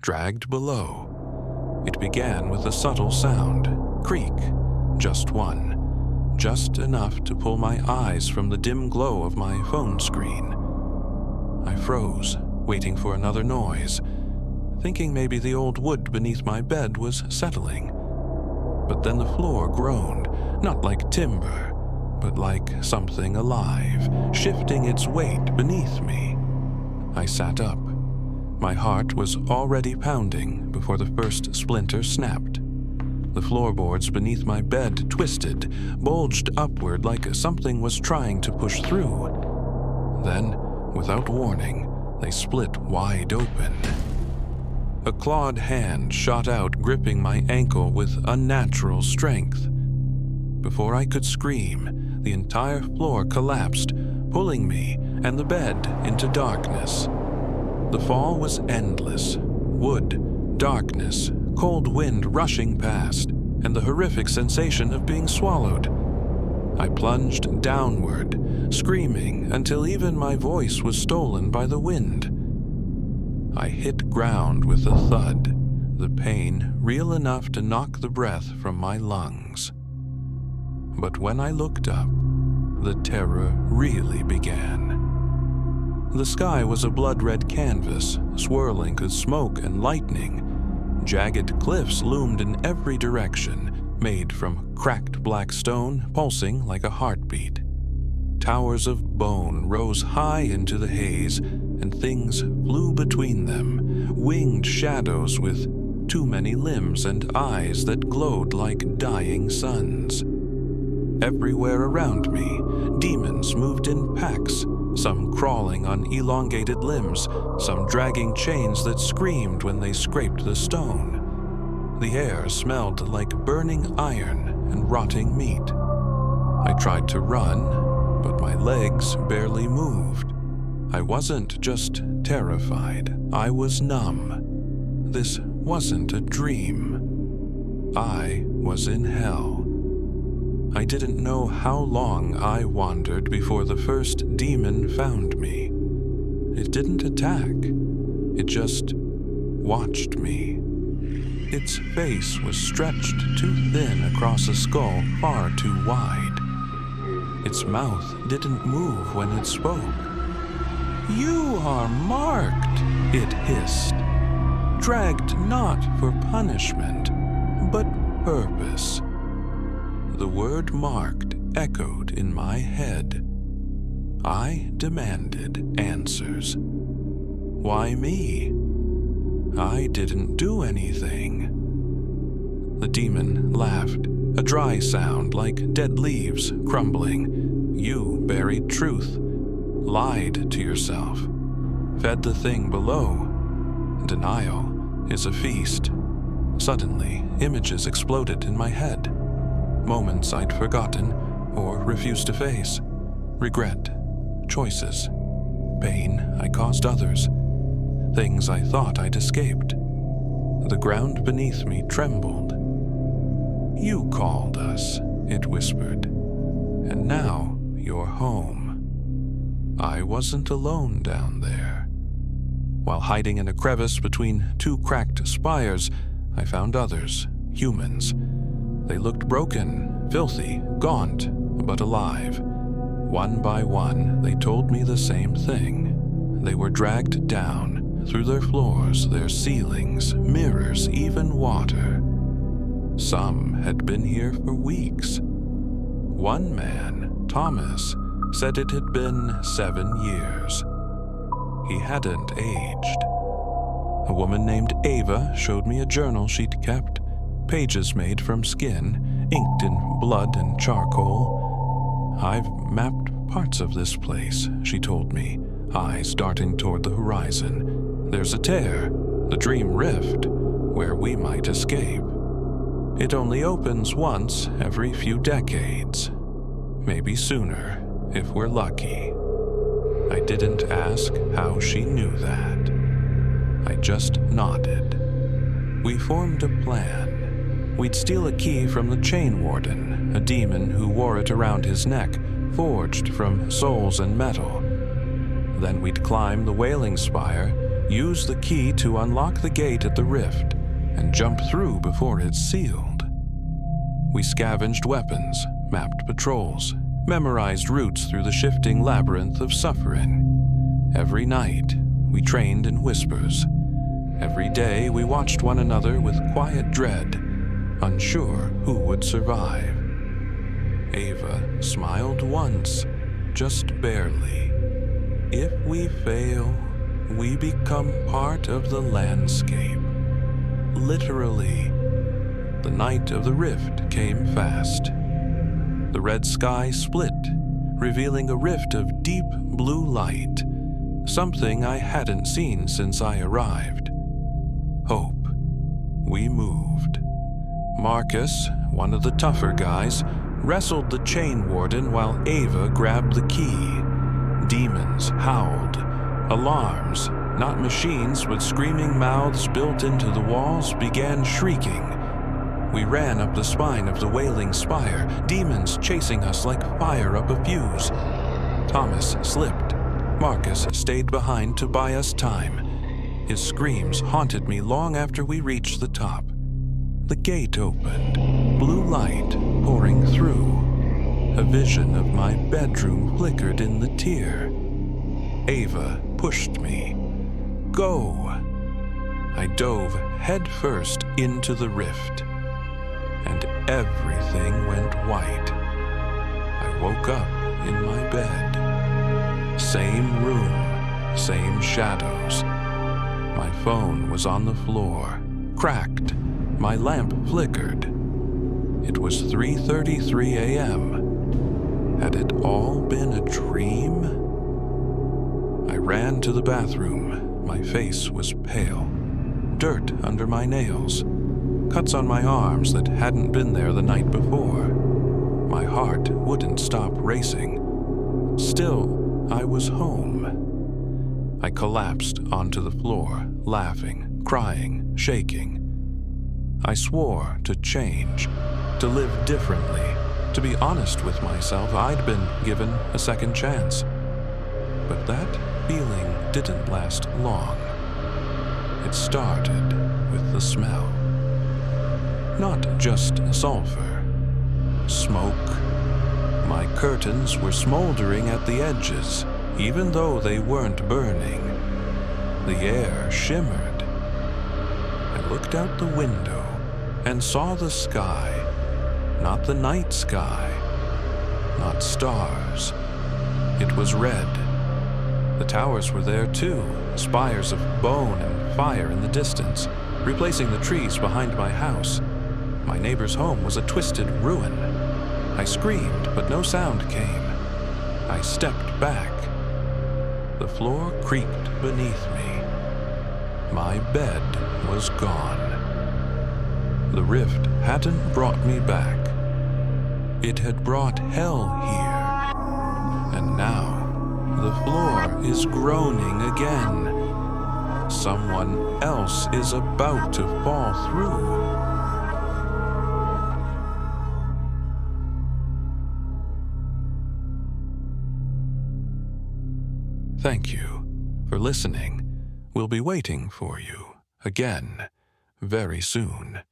dragged below. It began with a subtle sound, creak, just one, just enough to pull my eyes from the dim glow of my phone screen. I froze, waiting for another noise, thinking maybe the old wood beneath my bed was settling. But then the floor groaned, not like timber, but like something alive, shifting its weight beneath me. I sat up. My heart was already pounding before the first splinter snapped. The floorboards beneath my bed twisted, bulged upward like something was trying to push through. Then, without warning, they split wide open. A clawed hand shot out, gripping my ankle with unnatural strength. Before I could scream, the entire floor collapsed, pulling me and the bed into darkness. The fall was endless. Wood, darkness, cold wind rushing past, and the horrific sensation of being swallowed. I plunged downward, screaming until even my voice was stolen by the wind. I hit ground with a thud, the pain real enough to knock the breath from my lungs. But when I looked up, the terror really began. The sky was a blood-red canvas, swirling with smoke and lightning. Jagged cliffs loomed in every direction, made from cracked black stone pulsing like a heartbeat. Towers of bone rose high into the haze, and things flew between them, winged shadows with too many limbs and eyes that glowed like dying suns. Everywhere around me, demons moved in packs, some crawling on elongated limbs, some dragging chains that screamed when they scraped the stone. The air smelled like burning iron and rotting meat. I tried to run, but my legs barely moved. I wasn't just terrified, I was numb. This wasn't a dream. I was in hell. I didn't know how long I wandered before the first demon found me. It didn't attack. It just watched me. Its face was stretched too thin across a skull far too wide. Its mouth didn't move when it spoke. "You are marked," it hissed. "Dragged not for punishment, but purpose." The word marked echoed in my head. I demanded answers. Why me? I didn't do anything. The demon laughed, a dry sound like dead leaves crumbling. You buried truth, lied to yourself, fed the thing below. Denial is a feast. Suddenly, images exploded in my head. Moments I'd forgotten or refused to face. Regret, choices, pain I caused others, things I thought I'd escaped. The ground beneath me trembled. "You called us," it whispered, "and now you're home." I wasn't alone down there. While hiding in a crevice between two cracked spires, I found others, humans. They looked broken, filthy, gaunt, but alive. One by one, they told me the same thing. They were dragged down, through their floors, their ceilings, mirrors, even water. Some had been here for weeks. One man, Thomas, said it had been 7 years. He hadn't aged. A woman named Ava showed me a journal she'd kept, pages made from skin, inked in blood and charcoal. "I've mapped parts of this place," she told me, eyes darting toward the horizon. "There's a tear, the dream rift, where we might escape. It only opens once every few decades. Maybe sooner, if we're lucky." I didn't ask how she knew that. I just nodded. We formed a plan. We'd steal a key from the chain warden, a demon who wore it around his neck, forged from souls and metal. Then we'd climb the wailing spire, use the key to unlock the gate at the rift and jump through before it's sealed. We scavenged weapons, mapped patrols, memorized routes through the shifting labyrinth of suffering. Every night, we trained in whispers. Every day, we watched one another with quiet dread, unsure who would survive. Ava smiled once, just barely. If we fail, we become part of the landscape. Literally. The night of the rift came fast. The red sky split, revealing a rift of deep blue light, something I hadn't seen since I arrived. Hope. We moved. Marcus, one of the tougher guys, wrestled the chain warden while Ava grabbed the key. Demons howled. Alarms, not machines with screaming mouths built into the walls, began shrieking. We ran up the spine of the wailing spire, demons chasing us like fire up a fuse. Thomas slipped. Marcus stayed behind to buy us time. His screams haunted me long after we reached the top. The gate opened, blue light pouring through. A vision of my bedroom flickered in the tear. Ava pushed me. Go! I dove headfirst into the rift, and everything went white. I woke up in my bed. Same room, same shadows. My phone was on the floor, cracked. My lamp flickered. It was 3:33 a.m. Had it all been a dream? I ran to the bathroom. My face was pale. Dirt under my nails. Cuts on my arms that hadn't been there the night before. My heart wouldn't stop racing. Still, I was home. I collapsed onto the floor, laughing, crying, shaking. I swore to change, to live differently. To be honest with myself, I'd been given a second chance. But that feeling didn't last long. It started with the smell. Not just sulfur. Smoke. My curtains were smoldering at the edges, even though they weren't burning. The air shimmered. I looked out the window and saw the sky, not the night sky, not stars. It was red. The towers were there too, spires of bone and fire in the distance, replacing the trees behind my house. My neighbor's home was a twisted ruin. I screamed, but no sound came. I stepped back. The floor creaked beneath me. My bed was gone. The rift hadn't brought me back. It had brought hell here. And now, the floor is groaning again. Someone else is about to fall through. Thank you for listening. We'll be waiting for you again very soon.